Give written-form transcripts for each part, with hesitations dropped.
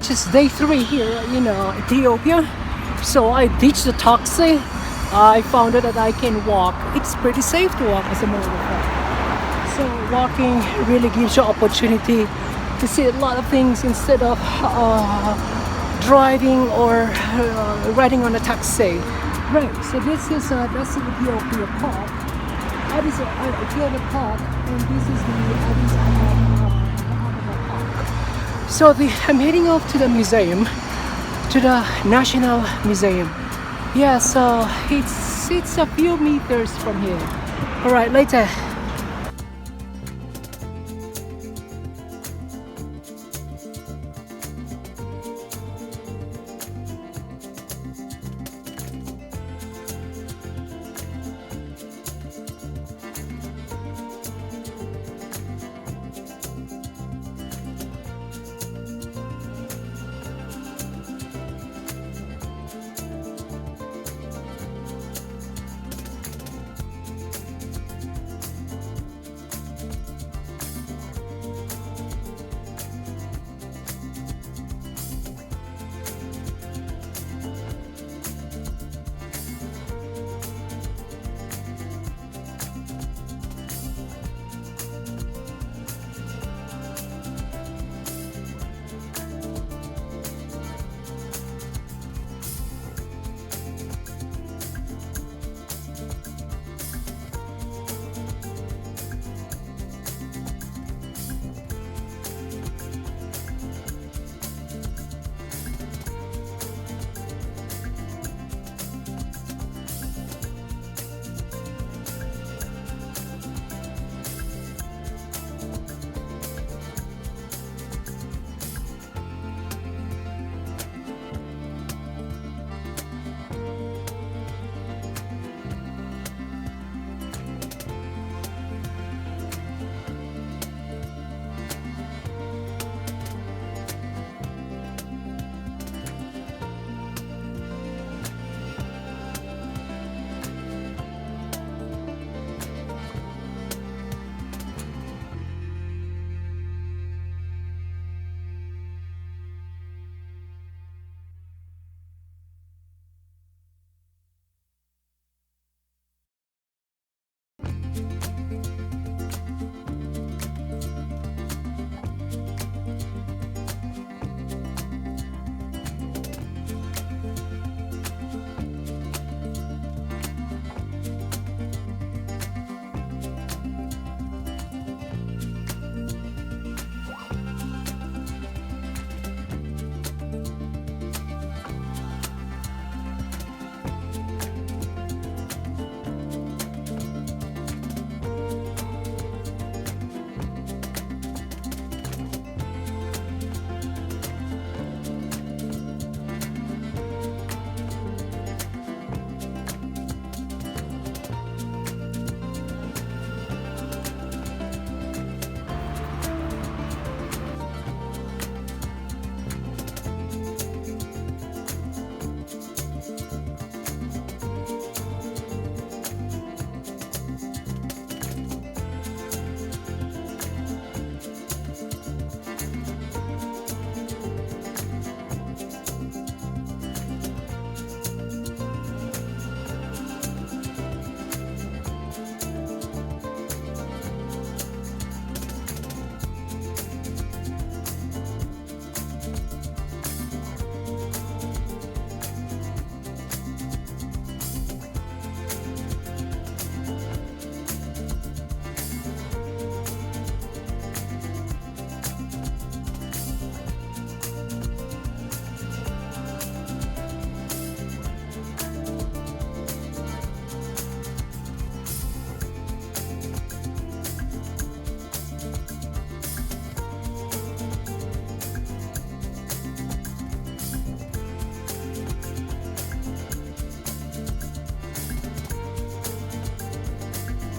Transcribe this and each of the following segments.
Just day 3 here in Ethiopia. So I ditched the taxi. I found out that I can walk. It's pretty safe to walk, as a matter of fact. So walking really gives you opportunity to see a lot of things instead of driving or riding on a taxi. Right, so this is that's the Ethiopia Park. Addis Ethiopia Park, and this is the Addis Ababa Park. So I'm heading off to the museum, to the National Museum. Yeah, so it's a few meters from here. All right, later.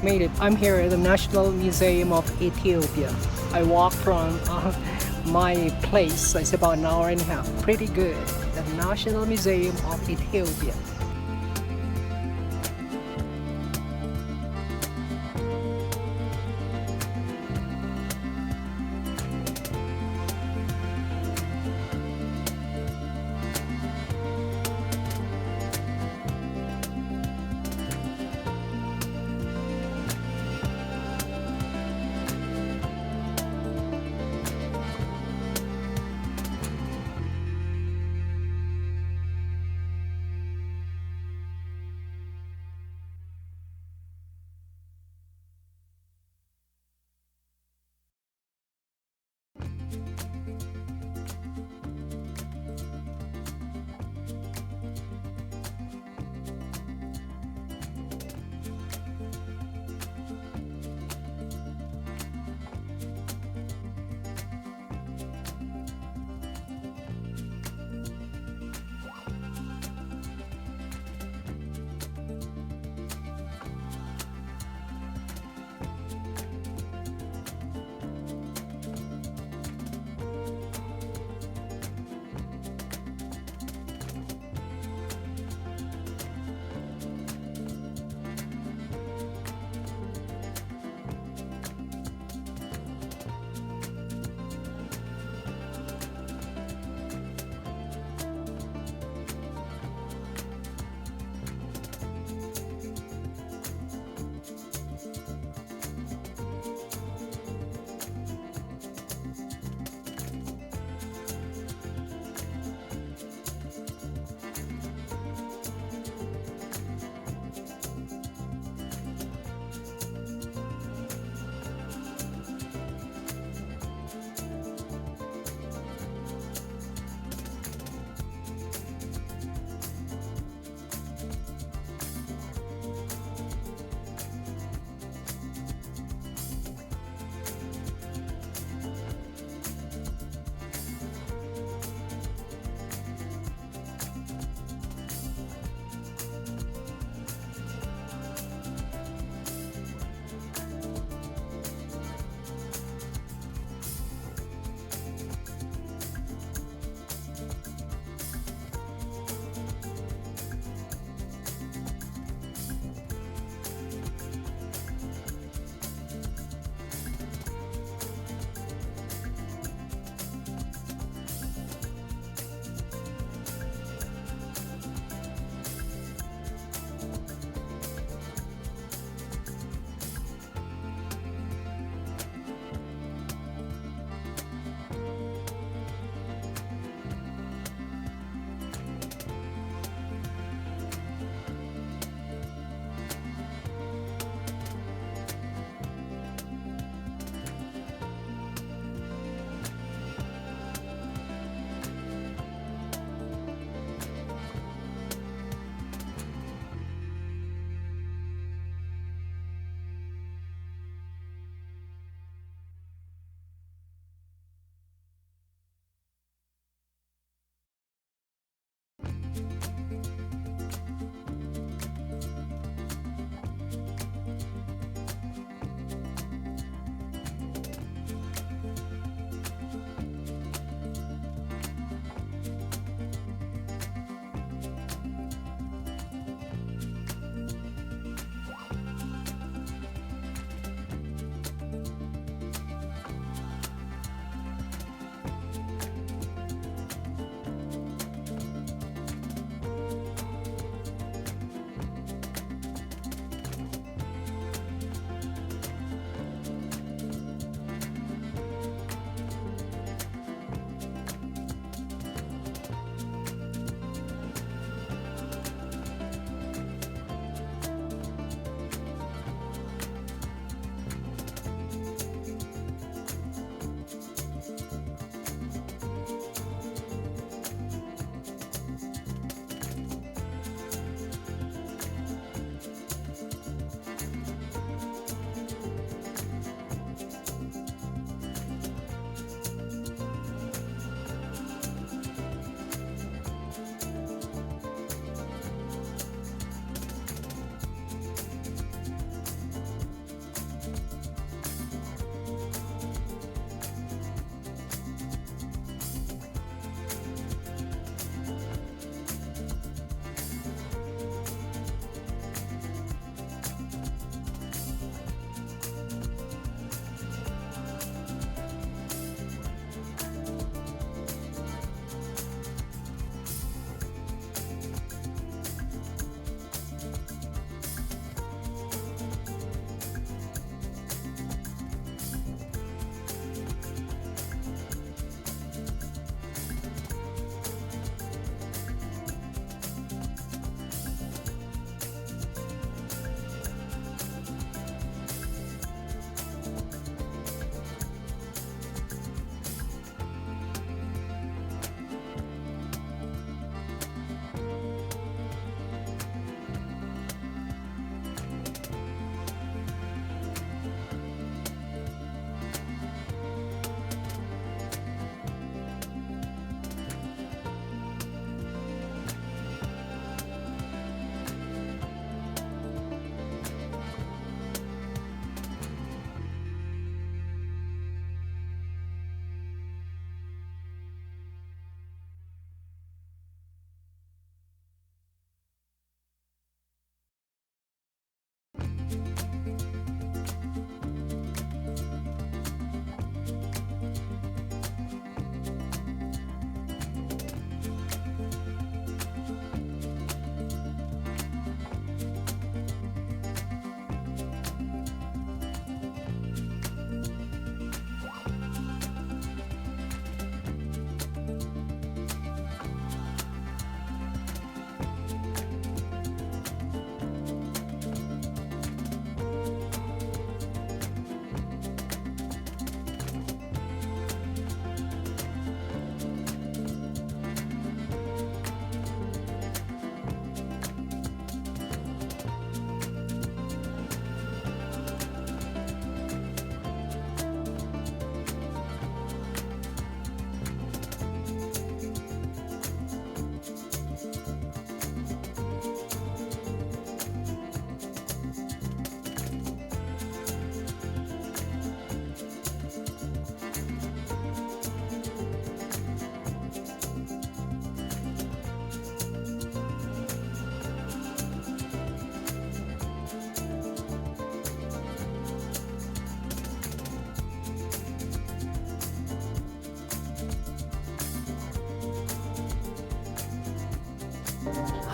Made it. I'm here at the National Museum of Ethiopia. I walked from my place. It's about an hour and a half. Pretty good. The National Museum of Ethiopia.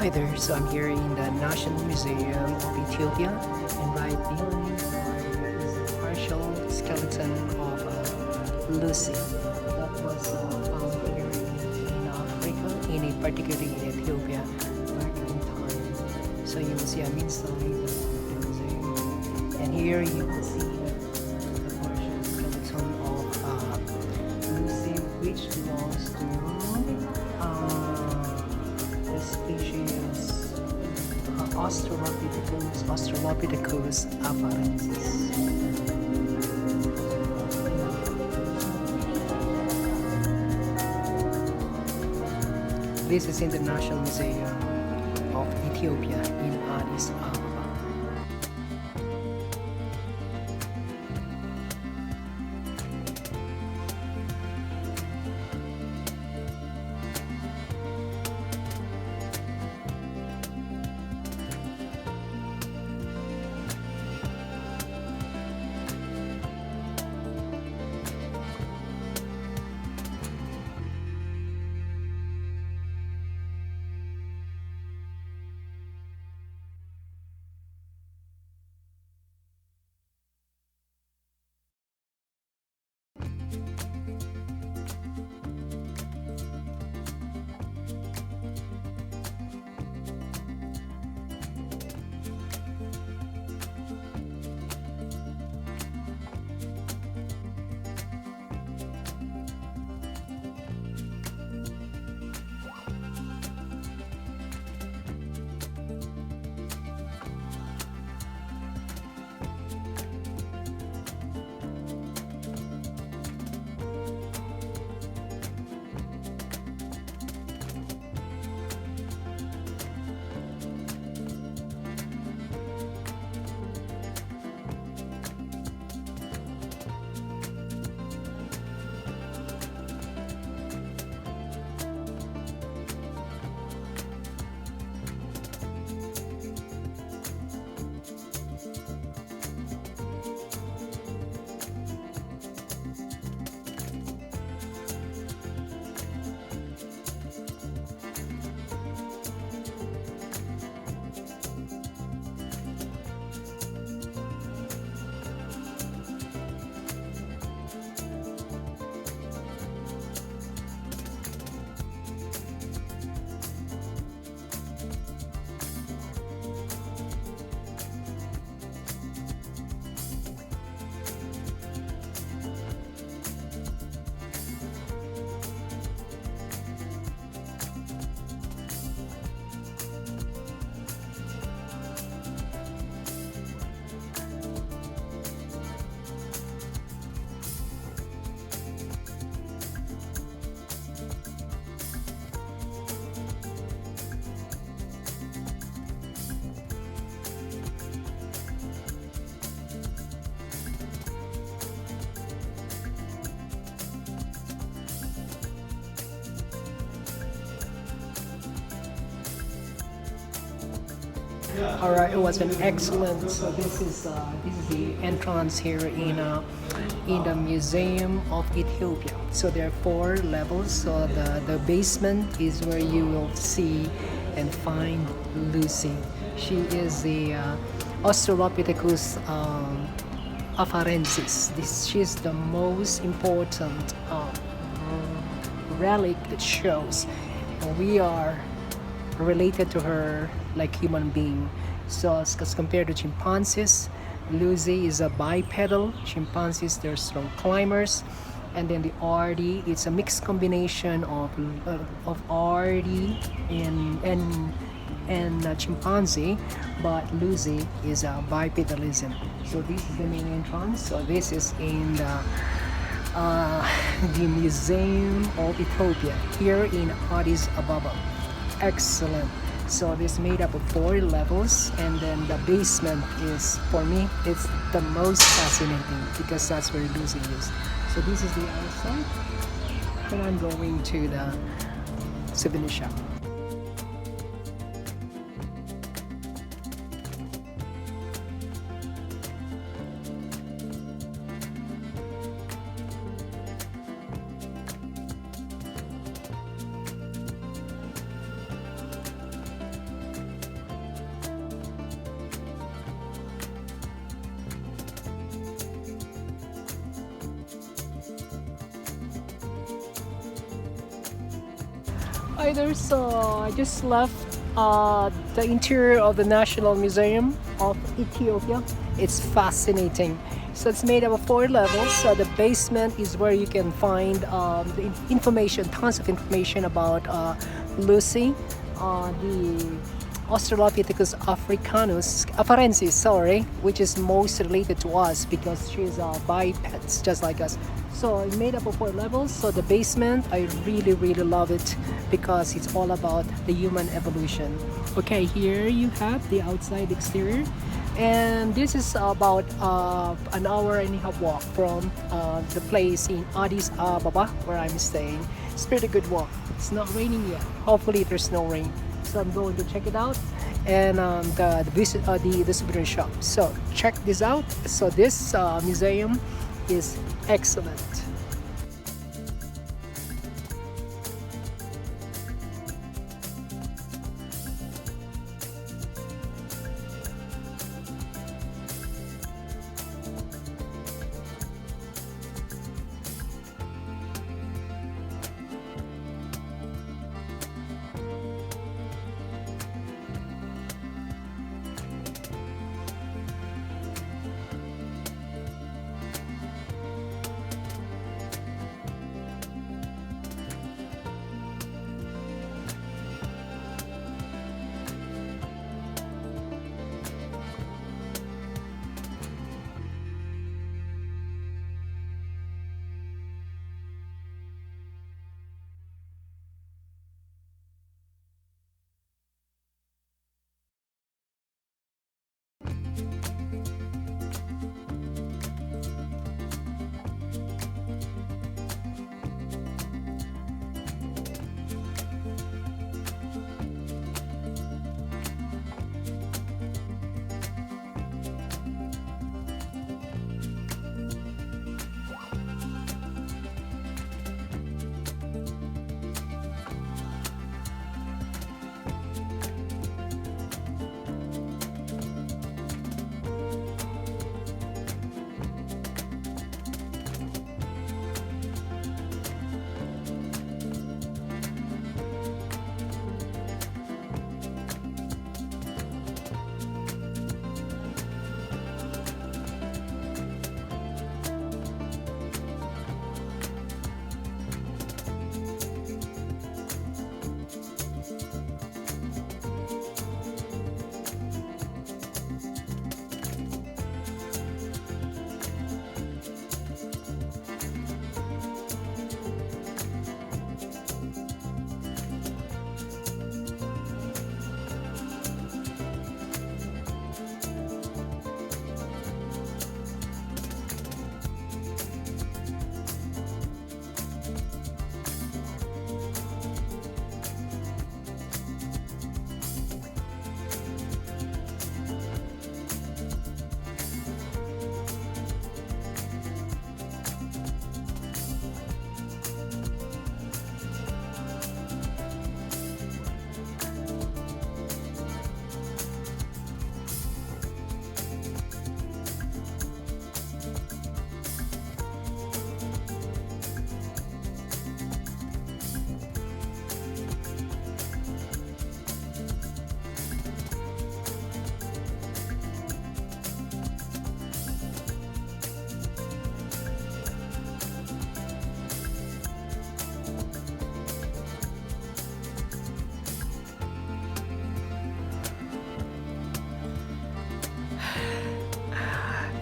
Hi there, so I'm here in the National Museum of Ethiopia, and right behind me is a partial skeleton of Lucy that was found here in Africa, particularly in Ethiopia, back in time. So you will see I'm inside the museum, and here you will see the partial skeleton of Lucy, which belongs to the species Australopithecus afarensis. This is in the National Museum of Ethiopia in Addis Ababa. All right, it was an excellent. So this is the entrance here in the Museum of Ethiopia. So there are 4 levels. So the basement is where you will see and find Lucy. She is the Australopithecus afarensis. She is the most important relic that shows we are related to her like human being. So as compared to chimpanzees, Lucy is a bipedal. Chimpanzees, they're strong climbers. And then the RD, it's a mixed combination of RD and chimpanzee, but Lucy is a bipedalism. So this is the main entrance. So this is in the Museum of Ethiopia here in Addis Ababa. Excellent. So this made up of 4 levels, and then the basement is, for me, it's the most fascinating because that's where Lucy is. So this is the outside, and I'm going to the souvenir shop. Hi there. So I just left the interior of the National Museum of Ethiopia. It's fascinating. So it's made up of 4 levels. So the basement is where you can find the information, tons of information about Lucy, the Australopithecus africanus, afarensis, sorry, which is most related to us because she's bipeds, just like us. So it made up of 4 levels. So the basement, I really, really love it because it's all about the human evolution. Okay, here you have the outside exterior, and this is about an hour and a half walk from the place in Addis Ababa where I'm staying. It's pretty good walk. It's not raining yet. Hopefully there's no rain. So I'm going to check it out, and the souvenir shop. So check this out. So this museum is excellent.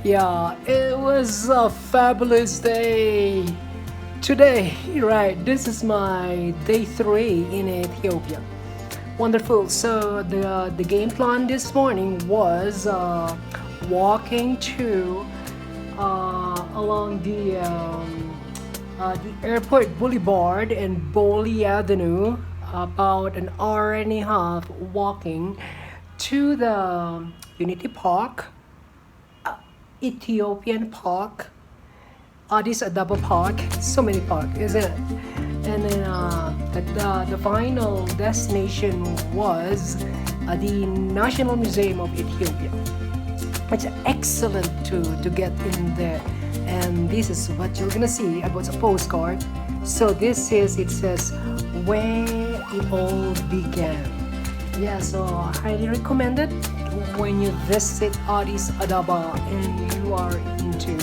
Yeah, it was a fabulous day today. Right, this is my day 3 in Ethiopia. Wonderful. So the game plan this morning was walking to along the airport boulevard and Boli Avenue, about an hour and a half walking to the Unity Park, Ethiopian Park, Addis Ababa Park. So many parks, isn't it? And then the final destination was the National Museum of Ethiopia. It's excellent to get in there, and this is what you're gonna see about a postcard. So this is, it says, where it all began. Yeah, so highly recommended when you visit Addis Ababa and you are into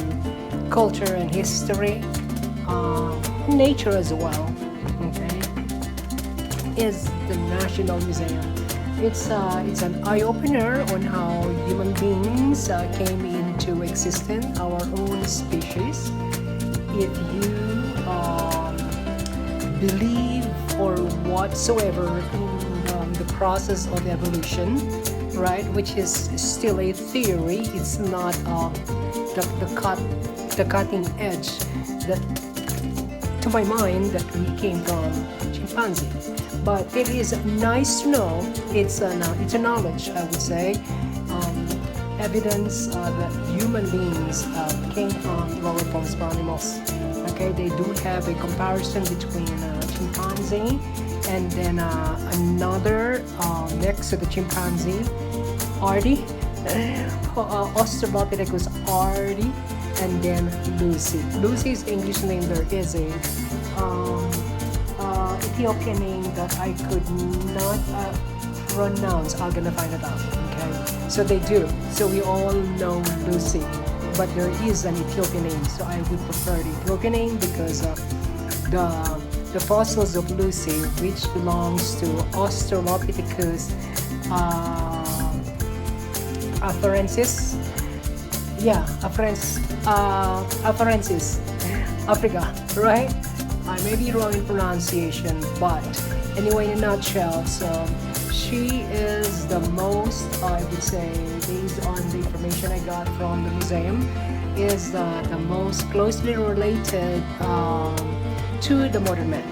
culture and history, nature as well. Okay, is the National Museum. It's an eye opener on how human beings came into existence, our own species. If you believe or whatsoever in the process of evolution, right, which is still a theory, it's not the cutting edge that, to my mind, that we came from chimpanzee. But it is nice to know, it's a knowledge, I would say, evidence that human beings came from lower forms of animals. Okay, they do have a comparison between chimpanzee and then another next to the chimpanzee, Artie, Australopithecus Artie, and then Lucy. Lucy's English name, there is a Ethiopian name that I could not pronounce. I'm gonna find it out. Okay, so they do. So we all know Lucy, but there is an Ethiopian name. So I would prefer the Ethiopian name because the fossils of Lucy, which belongs to Australopithecus afarensis. Yeah, afarensis, Africa, right? I may be wrong in pronunciation, but anyway, in a nutshell, so she is the most, I would say, based on the information I got from the museum, is the most closely related to the modern man,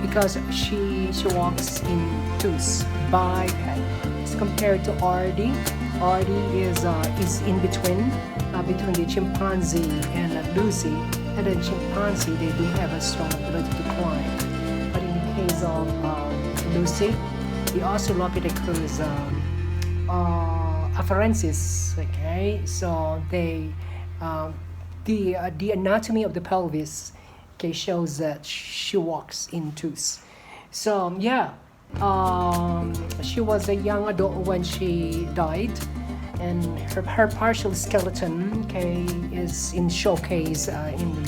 because she walks in twos, biped, as compared to Artie. Artie is in between the chimpanzee and Lucy. And then chimpanzee, they do have a strong ability to climb. But in the case of Lucy, the Australopithecus afarensis, okay, so they the anatomy of the pelvis, okay, shows that she walks in twos. So yeah, she was a young adult when she died, and her partial skeleton, okay, is in showcase in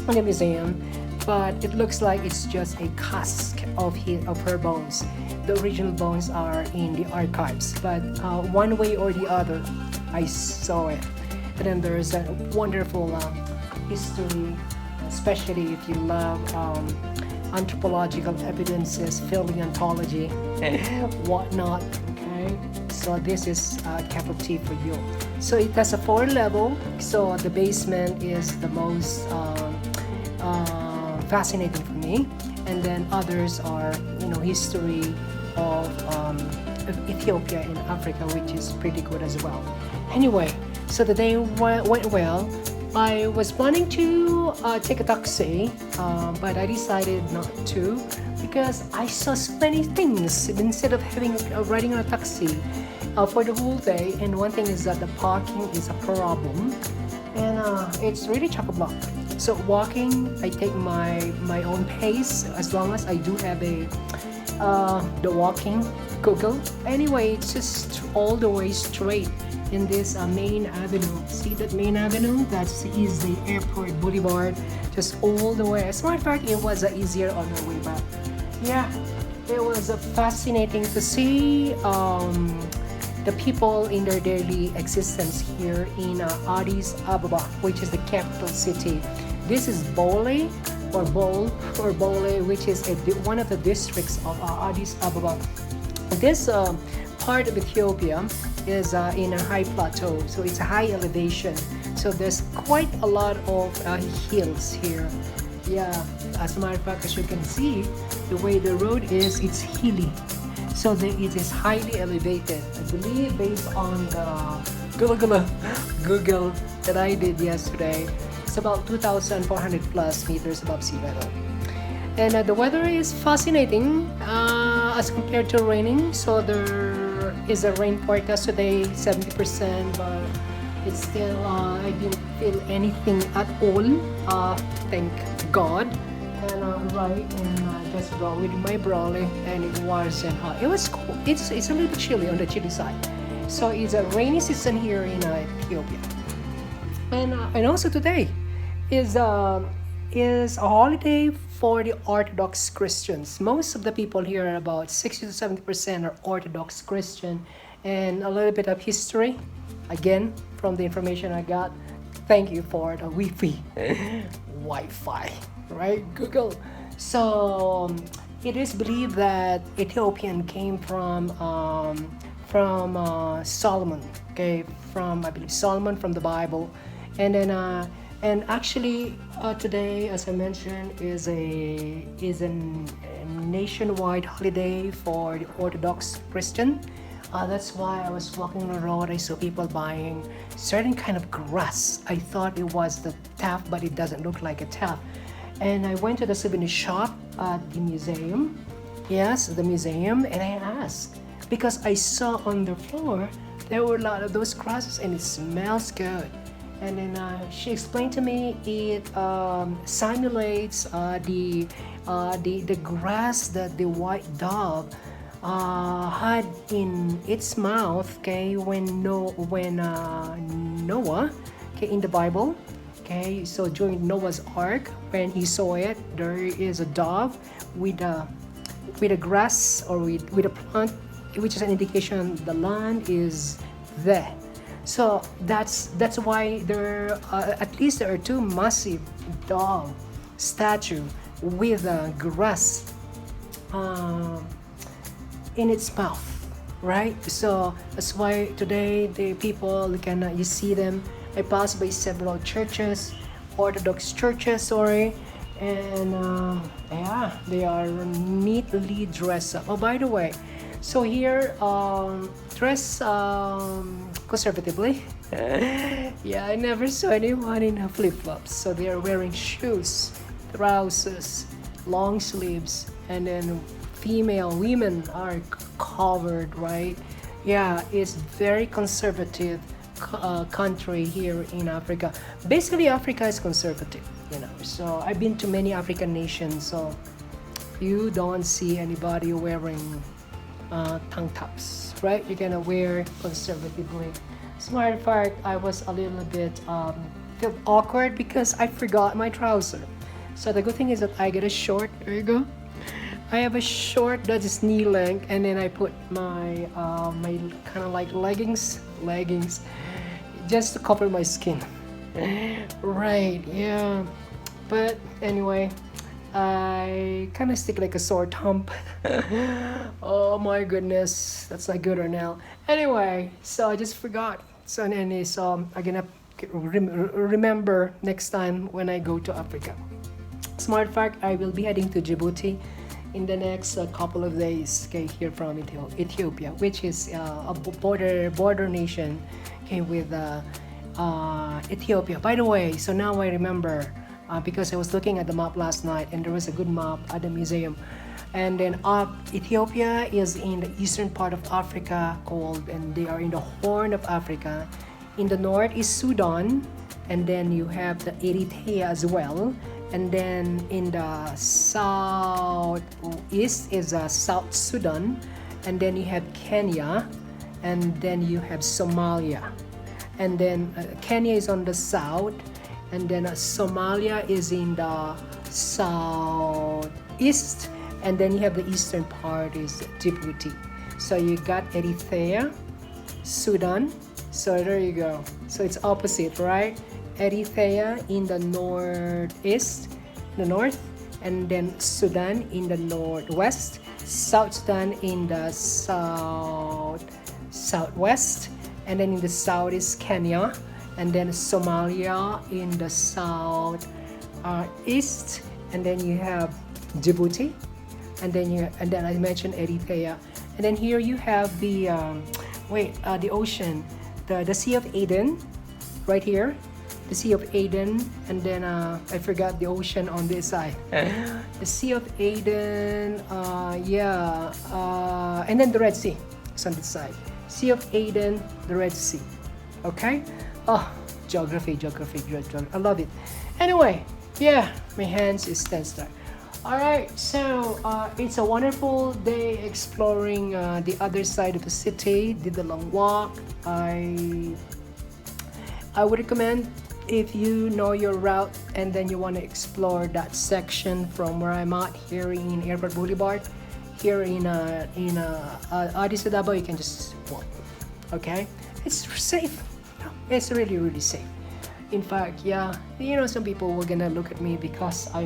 the museum, but it looks like it's just a husk of her bones. The original bones are in the archives, but one way or the other, I saw it. And then there's a wonderful history, especially if you love anthropological evidences, paleontology, whatnot. Okay, so this is a cup of tea for you. So it has a 4 level. So the basement is the most fascinating for me, and then others are, history of Ethiopia in Africa, which is pretty good as well. Anyway, so the day went well. I was planning to take a taxi, but I decided not to because I saw so many things instead of riding on a taxi for the whole day. And one thing is that the parking is a problem, and it's really chock-a-block. So walking, I take my own pace as long as I do have the walking Google. Anyway, it's just all the way straight in this main avenue. See that main avenue? That is the airport boulevard, just all the way. As a matter of fact, it was easier on the way back. Yeah, it was fascinating to see the people in their daily existence here in Addis Ababa, which is the capital city. This is Bole, which is one of the districts of Addis Ababa. This part of Ethiopia is in a high plateau, so it's a high elevation. So there's quite a lot of hills here. Yeah, as a matter of fact, as you can see, the way the road is, it's hilly. So it is highly elevated. I believe based on the Google that I did yesterday, it's about 2,400 plus meters above sea level. And the weather is fascinating as compared to raining. So there is a rain forecast today, 70%, but it's still, I didn't feel anything at all. Thank God. and right, and just brought with my brolly, and it wasn't hot. It was cool. It's a little bit chilly on the chilly side. So it's a rainy season here in Ethiopia, and also today is a holiday for the Orthodox Christians. Most of the people here, about 60 to 70%, are Orthodox Christian, and a little bit of history, again from the information I got. Thank you for the Wi-Fi, right? Google. So it is believed that Ethiopian came from Solomon. Okay, from I believe Solomon from the Bible, and then and actually today, as I mentioned, is a nationwide holiday for the Orthodox Christian. That's why I was walking on the road. I saw people buying certain kind of grass. I thought it was the taff, but it doesn't look like a taff. And I went to the souvenir shop at the museum. Yes, the museum, and I asked because I saw on the floor there were a lot of those grasses, and it smells good. And then she explained to me it simulates the grass that the white dove had in its mouth, okay, when Noah, okay, in the Bible, okay, so during Noah's ark, when he saw it, there is a dove with a grass or with a plant, which is an indication the land is there. So that's why there at least there are two massive dove statue with a grass in its mouth, right? So that's why today the people you see them. I passed by several churches, Orthodox churches, sorry, and yeah, they are neatly dressed up. Oh, by the way, so here dress conservatively. Yeah, I never saw anyone in flip-flops. So they are wearing shoes, trousers, long sleeves, and then women are covered, right? Yeah, it's very conservative country here in Africa. Basically, Africa is conservative, So I've been to many African nations, so you don't see anybody wearing tank tops, right? You're gonna wear conservatively. As a matter of fact, I was a little bit felt awkward because I forgot my trouser. So the good thing is that I get a short. There you go. I have a short that is knee length, and then I put my my kind of like leggings, just to cover my skin. Right? Yeah. But anyway, I kind of stick like a sore thumb. Oh my goodness, that's not good or now. Anyway, so I just forgot. So I'm gonna remember next time when I go to Africa. Smart fact: I will be heading to Djibouti in the next couple of days. Okay, here from Ethiopia, which is a border nation. Okay, with Ethiopia. By the way, so now I remember. Because I was looking at the map last night, and there was a good map at the museum. And then Ethiopia is in the eastern part of Africa, and they are in the Horn of Africa. In the north is Sudan, and then you have the Eritrea as well. And then in the southeast is South Sudan, and then you have Kenya, and then you have Somalia. And then Kenya is on the south, and then Somalia is in the southeast, and then you have the eastern part is Djibouti. So you got Eritrea, Sudan. So there you go. So it's opposite, right? Eritrea in the northeast, the north, and then Sudan in the northwest, South Sudan in the southwest, and then in the south is Kenya, and then Somalia in the south east, and then you have Djibouti, and then I mentioned Eritrea, and then here you have the the ocean, the Sea of Aden, right here, the Sea of Aden, and then I forgot the ocean on this side, the Sea of Aden, and then the Red Sea is on this side, Sea of Aden, the Red Sea, okay. Oh, geography. I love it. Anyway, yeah, my hands is tense there. All right, so it's a wonderful day exploring the other side of the city. Did the long walk. I would recommend if you know your route and then you want to explore that section from where I'm at here in Airport Boulevard, here in Addis Ababa, you can just walk. Okay, it's safe. It's really really safe. In fact, yeah, some people were gonna look at me because I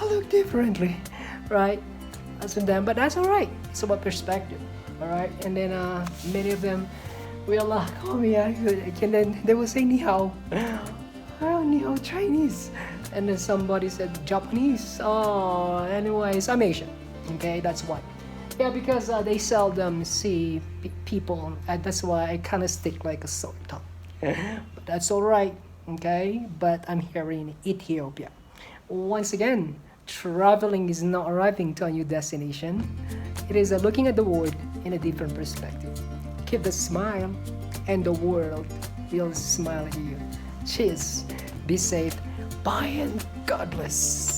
look differently, right? As with them, but that's all right. It's about perspective, all right. And then many of them will call me, and then they will say ni hao, oh ni hao Chinese, and then somebody said Japanese. Oh, anyways, I'm Asian. Okay, that's why. Yeah, because they seldom see people, and that's why I kind of stick like a sore tongue. But that's all right. Okay, but I'm here in Ethiopia. Once again, traveling is not arriving to a new destination. It is looking at the world in a different perspective. Keep the smile, and the world will smile at you. Cheers, be safe, bye, and God bless.